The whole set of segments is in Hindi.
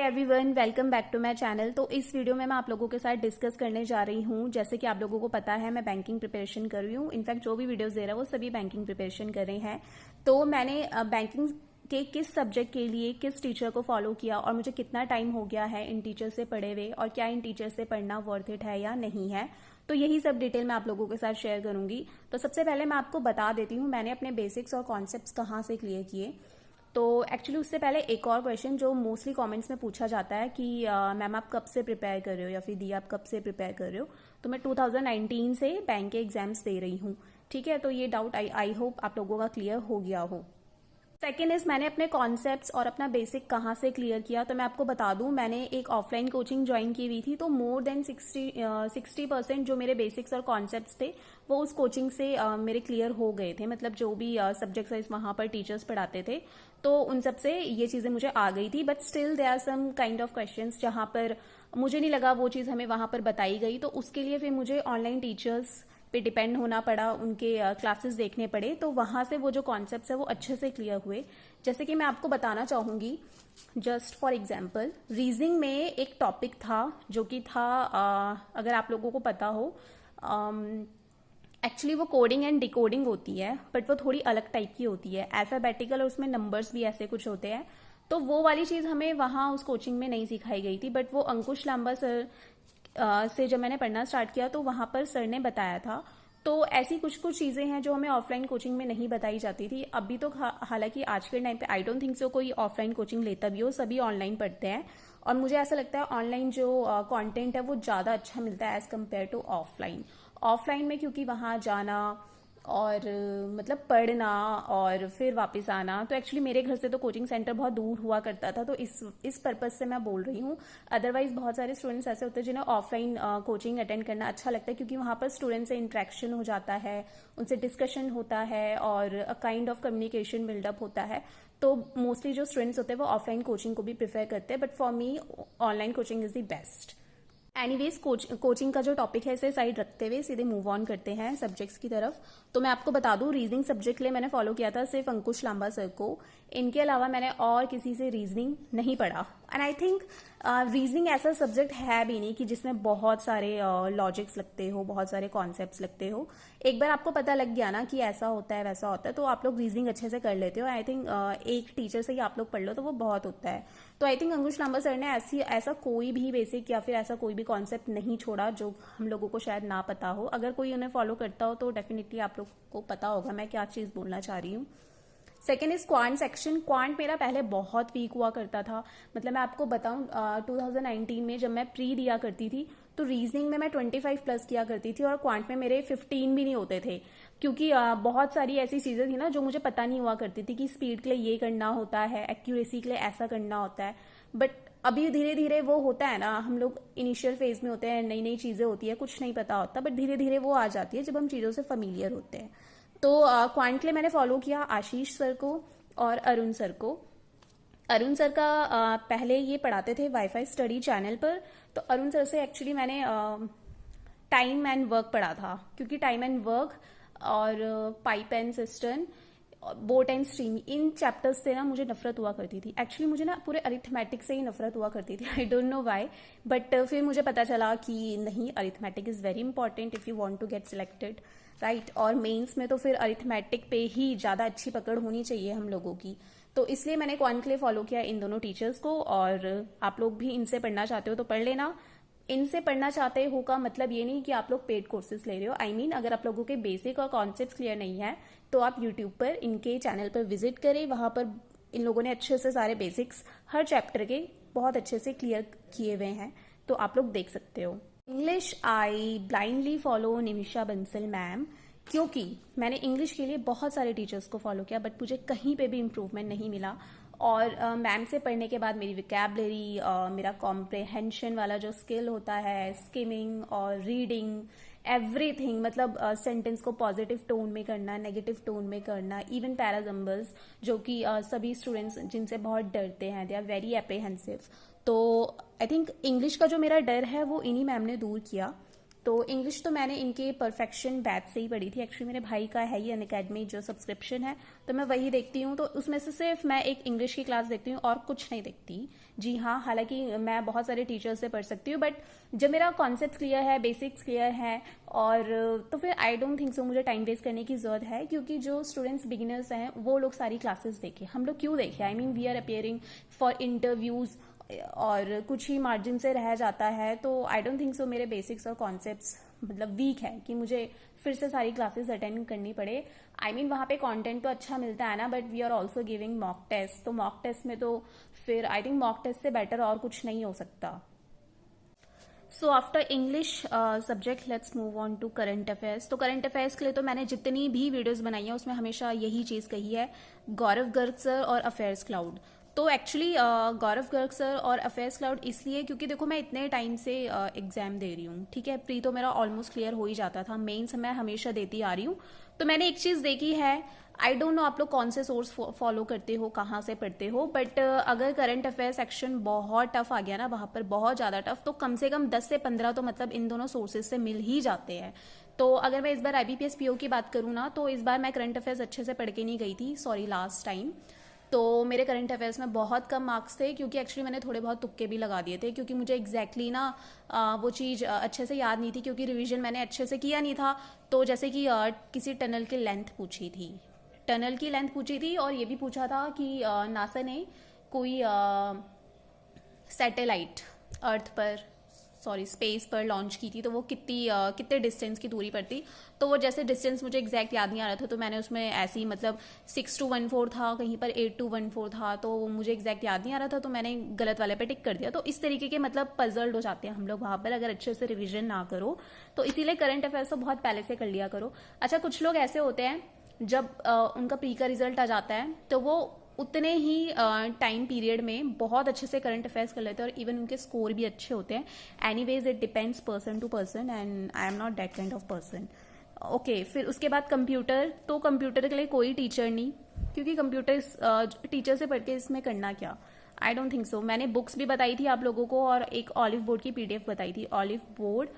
Everyone, welcome back to my channel. तो इस वीडियो में मैं आप लोगों के साथ डिस्कस करने जा रही हूँ। जैसे कि आप लोगों को पता है, मैं बैंकिंग प्रिपरेशन कर रही हूँ। इनफैक्ट जो भी वीडियोस दे रहा है वो सभी बैंकिंग प्रिपरेशन कर रहे हैं। तो मैंने बैंकिंग के किस सब्जेक्ट के लिए किस टीचर को फॉलो किया और मुझे कितना टाइम हो गया है इन टीचर से पढ़े हुए, और क्या इन टीचर से पढ़ना वर्थ इट है या नहीं है, तो यही सब डिटेल मैं आप लोगों के साथ शेयर करूंगी। तो सबसे पहले मैं आपको बता देती हूँ मैंने अपने बेसिक्स और कॉन्सेप्ट्स कहाँ से क्लियर किए। तो एक्चुअली उससे पहले एक और क्वेश्चन जो मोस्टली कमेंट्स में पूछा जाता है कि मैम आप कब से प्रिपेयर कर रहे हो, या फिर दी आप कब से प्रिपेयर कर रहे हो। तो मैं 2019 से बैंक के एग्जाम्स दे रही हूँ। ठीक है, तो ये डाउट आई होप आप लोगों का क्लियर हो गया हो। सेकेंड इज, मैंने अपने कॉन्सेप्ट्स और अपना बेसिक कहाँ से क्लियर किया। तो मैं आपको बता दूं, मैंने एक ऑफलाइन कोचिंग ज्वाइन की हुई थी। तो मोर देन 60% जो मेरे बेसिक्स और कॉन्सेप्ट्स थे वो उस कोचिंग से मेरे क्लियर हो गए थे। मतलब जो भी सब्जेक्ट्स वाइज वहाँ पर टीचर्स पढ़ाते थे तो उन सब से ये चीज़ें मुझे आ गई थी। But still there are some kind of questions जहाँ पर मुझे नहीं लगा वो चीज़ हमें वहाँ पर बताई गई। तो उसके लिए फिर मुझे ऑनलाइन टीचर्स पे डिपेंड होना पड़ा, उनके क्लासेस देखने पड़े। तो वहां से वो जो कॉन्सेप्ट्स है वो अच्छे से क्लियर हुए। जैसे कि मैं आपको बताना चाहूंगी, जस्ट फॉर एग्जांपल, रीजनिंग में एक टॉपिक था जो कि था अगर आप लोगों को पता हो, एक्चुअली वो कोडिंग एंड डिकोडिंग होती है, बट वो थोड़ी अलग टाइप की होती है, अल्फाबेटिकल, और उसमें नंबर्स भी ऐसे कुछ होते हैं। तो वो वाली चीज़ हमें वहाँ उस कोचिंग में नहीं सिखाई गई थी। बट वो अंकुश लांबा सर से जब मैंने पढ़ना स्टार्ट किया तो वहाँ पर सर ने बताया था। तो ऐसी कुछ कुछ चीज़ें हैं जो हमें ऑफलाइन कोचिंग में नहीं बताई जाती थी। अभी तो हालांकि आज के टाइम पे आई डोंट थिंक सो कोई ऑफलाइन कोचिंग लेता भी हो, सभी ऑनलाइन पढ़ते हैं। और मुझे ऐसा लगता है ऑनलाइन जो कंटेंट है वो ज़्यादा अच्छा मिलता है as compared to offline. Offline में क्योंकि वहाँ जाना और मतलब पढ़ना और फिर वापस आना, तो एक्चुअली मेरे घर से तो कोचिंग सेंटर बहुत दूर हुआ करता था। तो इस पर्पज से मैं बोल रही हूँ। अदरवाइज बहुत सारे स्टूडेंट्स ऐसे होते हैं जिन्हें ऑफलाइन कोचिंग अटेंड करना अच्छा लगता है, क्योंकि वहाँ पर स्टूडेंट से इंटरेक्शन हो जाता है, उनसे डिस्कशन होता है और a kind of communication build up होता है। तो मोस्टली जो स्टूडेंट्स होते हैं वो ऑफलाइन कोचिंग को भी प्रेफर करते हैं, but for me online coaching is the best. Anyways, coaching का जो टॉपिक है इसे साइड रखते हुए सीधे मूव ऑन करते हैं सब्जेक्ट्स की तरफ। तो मैं आपको बता दूं, रीजनिंग सब्जेक्ट के लिए मैंने फॉलो किया था सिर्फ अंकुश लांबा सर को। इनके अलावा मैंने और किसी से रीजनिंग नहीं पढ़ा। एंड आई थिंक रीजनिंग ऐसा सब्जेक्ट है भी नहीं कि जिसमें बहुत सारे लॉजिक्स लगते हो, बहुत सारे कॉन्सेप्ट्स लगते हो। एक बार आपको पता लग गया ना कि ऐसा होता है वैसा होता है, तो आप लोग रीजनिंग अच्छे से कर लेते हो। आई थिंक एक टीचर से ही आप लोग पढ़ लो तो वो बहुत होता है। तो I think Ankush Lamba sir ने ऐसा कोई भी बेसिक या फिर ऐसा कोई भी कॉन्सेप्ट नहीं छोड़ा जो हम लोगों को शायद ना पता हो। अगर कोई उन्हें फॉलो करता हो तो डेफिनेटली आप लोग को पता होगा मैं क्या चीज़ बोलना चाह रही हूँ। Second is quant section. Quant मेरा पहले बहुत वीक हुआ करता था। मतलब मैं आपको बताऊं, 2019 में जब मैं प्री दिया करती थी तो रीजनिंग में मैं 25 प्लस किया करती थी और क्वांट में मेरे 15 भी नहीं होते थे, क्योंकि बहुत सारी ऐसी चीज़ें थी ना जो मुझे पता नहीं हुआ करती थी कि स्पीड के लिए ये करना होता है, एक्यूरेसी के लिए ऐसा करना होता है। बट अभी धीरे धीरे वो होता है ना, हम लोग इनिशियल फेज में होते हैं, नई नई चीज़ें होती है, कुछ नहीं पता होता, बट धीरे धीरे वो आ जाती है जब हम चीज़ों से फेमिलियर होते हैं। तो क्वांट के लिए मैंने फॉलो किया आशीष सर को और अरुण सर को। अरुण सर का पहले ये पढ़ाते थे वाईफाई स्टडी चैनल पर। तो अरुण सर से एक्चुअली मैंने टाइम एंड वर्क पढ़ा था, क्योंकि टाइम एंड वर्क और pipe and system, boat and stream, in chapters से ना मुझे नफरत हुआ करती थी। एक्चुअली मुझे ना पूरे अरिथमेटिक से ही नफरत हुआ करती थी। I don't know why, but फिर मुझे पता चला कि नहीं, arithmetic is very important if you want to get selected, right. और मेंस में तो फिर अरिथमेटिक पे ही ज़्यादा अच्छी पकड़ होनी चाहिए हम लोगों की। तो इसलिए मैंने क्वांट के लिए फॉलो किया इन दोनों टीचर्स को। और आप लोग भी इनसे पढ़ना चाहते हो तो पढ़ लेना। इनसे पढ़ना चाहते हो का मतलब ये नहीं कि आप लोग पेड कोर्सेज ले रहे हो। आई मीन अगर आप लोगों के बेसिक और कॉन्सेप्ट क्लियर नहीं है तो आप यूट्यूब पर इनके चैनल पर विजिट करें। वहां पर इन लोगों ने अच्छे से सारे बेसिक्स हर चैप्टर के बहुत अच्छे से क्लियर किए हुए हैं, तो आप लोग देख सकते हो। English, I blindly follow Nimisha Bansal ma'am, क्योंकि मैंने इंग्लिश के लिए बहुत सारे टीचर्स को फॉलो किया बट मुझे कहीं पे भी इम्प्रूवमेंट नहीं मिला। और मैम से पढ़ने के बाद मेरी विकैबलरी, मेरा कॉम्प्रहेंशन वाला जो स्किल होता है, स्किमिंग और रीडिंग, एवरीथिंग, मतलब सेंटेंस को पॉजिटिव टोन में करना, नेगेटिव टोन में करना, इवन पैराजम्बल्स, जो कि सभी स्टूडेंट्स जिनसे बहुत डरते हैं, दे आर वेरी एप्रीहेंसिव। तो आई थिंक इंग्लिश का जो मेरा डर है वो इन्हीं मैम ने दूर किया। तो इंग्लिश तो मैंने इनके परफेक्शन बैच से ही पढ़ी थी। एक्चुअली मेरे भाई का है ही अनअकैडमी जो सब्सक्रिप्शन है, तो मैं वही देखती हूँ। तो उसमें से सिर्फ मैं एक इंग्लिश की क्लास देखती हूँ और कुछ नहीं देखती। जी हाँ, हालांकि मैं बहुत सारे टीचर्स से पढ़ सकती हूँ, बट जब मेरा कॉन्सेप्ट क्लियर है, बेसिक्स क्लियर है, और तो फिर आई डोंट थिंक सो मुझे टाइम वेस्ट करने की जरूरत है। क्योंकि जो स्टूडेंट्स बिगिनर्स हैं वो लोग सारी क्लासेस देखें, हम लोग क्यों देखें? I mean we are appearing for interviews और कुछ ही मार्जिन से रह जाता है। तो आई डोंट थिंक सो मेरे बेसिक्स और कॉन्सेप्ट्स मतलब वीक है कि मुझे फिर से सारी क्लासेस अटेंड करनी पड़े। आई मीन वहाँ पे कंटेंट तो अच्छा मिलता है ना, but we are also giving mock test. तो मॉक टेस्ट में तो फिर आई थिंक मॉक टेस्ट से बेटर और कुछ नहीं हो सकता। So after English subject let's move on to current affairs. तो करंट अफेयर्स के लिए तो मैंने जितनी भी वीडियोस बनाई है उसमें हमेशा यही चीज़ कही है, गौरव गर्ग सर और अफेयर्स क्लाउड। तो एक्चुअली गौरव गर्ग सर और अफेयर्स क्लाउड इसलिए क्योंकि देखो मैं इतने टाइम से एग्जाम दे रही हूँ, ठीक है। प्री तो मेरा ऑलमोस्ट क्लियर हो ही जाता था, मेंस मैं हमेशा देती आ रही हूँ। तो मैंने एक चीज़ देखी है, आई डोंट नो आप लोग कौन से सोर्स फॉलो करते हो, कहाँ से पढ़ते हो, बट अगर करंट अफेयर सेक्शन बहुत टफ आ गया ना, वहाँ पर बहुत ज़्यादा टफ, तो कम से कम 10 से 15 तो मतलब इन दोनों सोर्सेज से मिल ही जाते हैं। तो अगर मैं इस बार IBPS PO की बात करूँ ना, तो इस बार मैं करंट अफेयर्स अच्छे से पढ़ के नहीं गई थी, सॉरी लास्ट टाइम। तो मेरे करंट अफेयर्स में बहुत कम मार्क्स थे, क्योंकि एक्चुअली मैंने थोड़े बहुत तुक्के भी लगा दिए थे, क्योंकि मुझे एग्जैक्टली ना वो चीज़ अच्छे से याद नहीं थी, क्योंकि रिवीजन मैंने अच्छे से किया नहीं था। तो जैसे कि किसी टनल की लेंथ पूछी थी, टनल की लेंथ पूछी थी, और ये भी पूछा था कि नासा ने कोई सैटेलाइट अर्थ पर, सॉरी स्पेस पर लॉन्च की थी, तो वो कितने डिस्टेंस की दूरी पर थी। तो वो जैसे डिस्टेंस मुझे एग्जैक्ट याद नहीं आ रहा था, तो मैंने उसमें ऐसे ही मतलब 6-2-1-4 था, कहीं पर 8-2-1-4 था, तो मुझे एग्जैक्ट याद नहीं आ रहा था, तो मैंने गलत वाले पे टिक कर दिया। तो इस तरीके के मतलब पजल्ड हो जाते हैं हम लोग वहाँ पर, अगर अच्छे से रिविजन ना करो। तो इसीलिए करंट अफेयर्स तो बहुत पहले से कर लिया करो। अच्छा, कुछ लोग ऐसे होते हैं जब उनका प्री का रिजल्ट आ जाता है, तो वो उतने ही टाइम पीरियड में बहुत अच्छे से करंट अफेयर्स कर लेते हैं, और इवन उनके स्कोर भी अच्छे होते हैं। Anyways it depends person to person, and I am not that kind of person. Okay, फिर उसके बाद कंप्यूटर। तो कंप्यूटर के लिए कोई टीचर नहीं, क्योंकि कंप्यूटर टीचर से पढ़ के इसमें करना क्या? I don't think so. मैंने बुक्स भी बताई थी आप लोगों को, और एक ऑलिव बोर्ड की PDF बताई थी, ऑलिव बोर्ड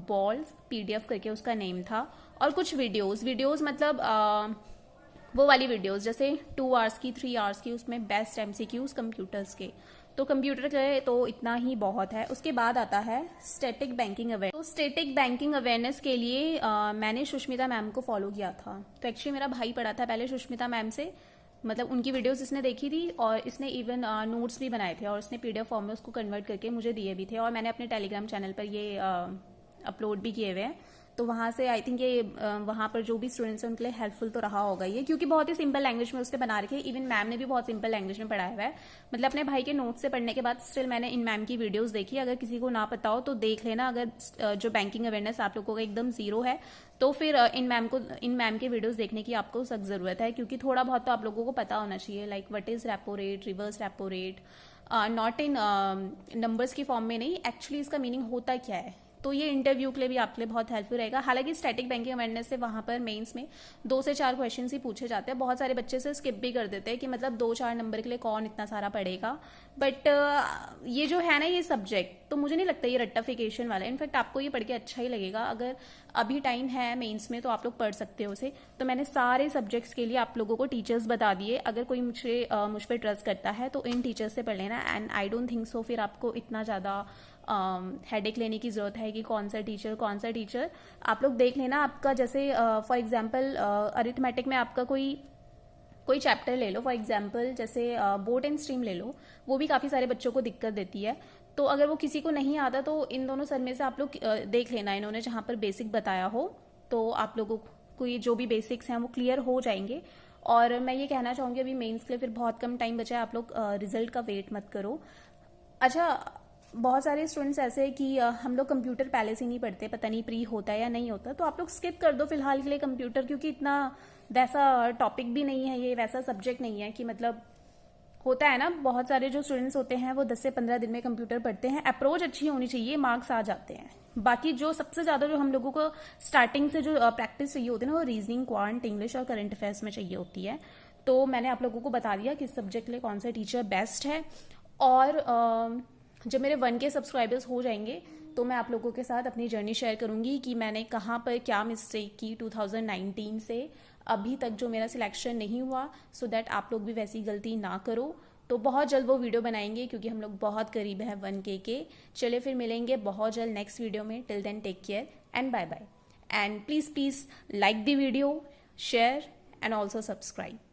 बॉल्स PDF करके उसका नेम था, और कुछ वीडियोस मतलब वो वाली वीडियोस जैसे 2 आवर्स की, 3 आवर्स की, उसमें बेस्ट MCQs कंप्यूटर्स के। तो कंप्यूटर के लिए तो इतना ही बहुत है। उसके बाद आता है स्टैटिक बैंकिंग अवेयरनेस। तो स्टैटिक बैंकिंग अवेयरनेस के लिए मैंने सुष्मिता मैम को फॉलो किया था। तो एक्चुअली मेरा भाई पढ़ा था पहले सुष्मिता मैम से, मतलब उनकी वीडियोस इसने देखी थी, और इसने इवन नोट्स भी बनाए थे, और इसने PDF फॉर्म में उसको कन्वर्ट करके मुझे दिए भी थे, और मैंने अपने टेलीग्राम चैनल पर ये अपलोड भी किए हुए हैं। तो वहाँ से आई थिंक ये वहाँ पर जो भी स्टूडेंट्स हैं उनके लिए हेल्पफुल तो रहा होगा ये, क्योंकि बहुत ही सिंपल लैंग्वेज में उसके बना रखे। इवन मैम ने भी बहुत सिंपल लैंग्वेज में पढ़ाया हुआ है। मतलब अपने भाई के नोट्स से पढ़ने के बाद स्टिल मैंने इन मैम की वीडियोस देखी। अगर किसी को ना पता हो तो देख लेना। अगर जो बैंकिंग अवेयरनेस आप लोगों का एकदम जीरो है, तो फिर इन मैम के वीडियोस देखने की आपको सख्त जरूरत है, क्योंकि थोड़ा बहुत तो आप लोगों को पता होना चाहिए, like what is repo rate, reverse repo rate, not in numbers की फॉर्म में नहीं, एक्चुअली इसका मीनिंग होता क्या है। तो ये इंटरव्यू के लिए भी आपके लिए बहुत हेल्पफुल रहेगा। हालांकि स्टैटिक बैंकिंग अवेयरनेस से वहाँ पर मेंस में 2 से 4 क्वेश्चन ही पूछे जाते हैं। बहुत सारे बच्चे से स्किप भी कर देते हैं कि मतलब 2-4 नंबर के लिए कौन इतना सारा पढ़ेगा। बट ये जो है ना ये सब्जेक्ट, तो मुझे नहीं लगता ये रट्टाफिकेशन वाला है। इनफैक्ट आपको ये पढ़ के अच्छा ही लगेगा। अगर अभी टाइम है मेंस में तो आप लोग पढ़ सकते हो उसे। तो मैंने सारे सब्जेक्ट्स के लिए आप लोगों को टीचर्स बता दिए। अगर कोई मुझ पर ट्रस्ट करता है तो इन टीचर्स से पढ़ लेना। And I don't think so फिर आपको इतना ज़्यादा हेडेक लेने की जरूरत है कि कौन सा टीचर। आप लोग देख लेना। आपका जैसे फॉर एग्जांपल अरिथमेटिक में आपका कोई चैप्टर ले लो, फॉर एग्जांपल जैसे बोर्ड एंड स्ट्रीम ले लो, वो भी काफ़ी सारे बच्चों को दिक्कत देती है। तो अगर वो किसी को नहीं आता तो इन दोनों सर में से आप लोग देख लेना, इन्होंने जहाँ पर बेसिक बताया हो तो आप लोगों को ये जो भी बेसिक्स हैं वो क्लियर हो जाएंगे। और मैं ये कहना चाहूँगी अभी मेंस के लिए फिर बहुत कम टाइम बचा है, आप लोग रिजल्ट का वेट मत करो। अच्छा, बहुत सारे स्टूडेंट्स ऐसे हैं कि हम लोग कंप्यूटर पहले से नहीं पढ़ते, पता नहीं प्री होता है या नहीं होता, तो आप लोग स्किप कर दो फिलहाल के लिए कंप्यूटर, क्योंकि इतना वैसा टॉपिक भी नहीं है, ये वैसा सब्जेक्ट नहीं है कि मतलब होता है ना बहुत सारे जो स्टूडेंट्स होते हैं वो 10 से 15 दिन में कंप्यूटर पढ़ते हैं। अप्रोच अच्छी होनी चाहिए, मार्क्स आ जाते हैं। बाकी जो सबसे ज्यादा जो हम लोगों को स्टार्टिंग से जो प्रैक्टिस चाहिए होती है ना, वो रीजनिंग, क्वांट, इंग्लिश और करंट अफेयर्स में चाहिए होती है। तो मैंने आप लोगों को बता दिया कि इस सब्जेक्ट के लिए कौन सा टीचर बेस्ट है। और जब मेरे 1K सब्सक्राइबर्स हो जाएंगे तो मैं आप लोगों के साथ अपनी जर्नी शेयर करूंगी कि मैंने कहाँ पर क्या मिस्टेक की 2019 से अभी तक जो मेरा सिलेक्शन नहीं हुआ, सो दैट आप लोग भी वैसी गलती ना करो। तो बहुत जल्द वो वीडियो बनाएंगे क्योंकि हम लोग बहुत करीब हैं 1K के। चलिए फिर मिलेंगे बहुत जल्द नेक्स्ट वीडियो में। Till then take care and bye bye. And please like the video, share and also subscribe.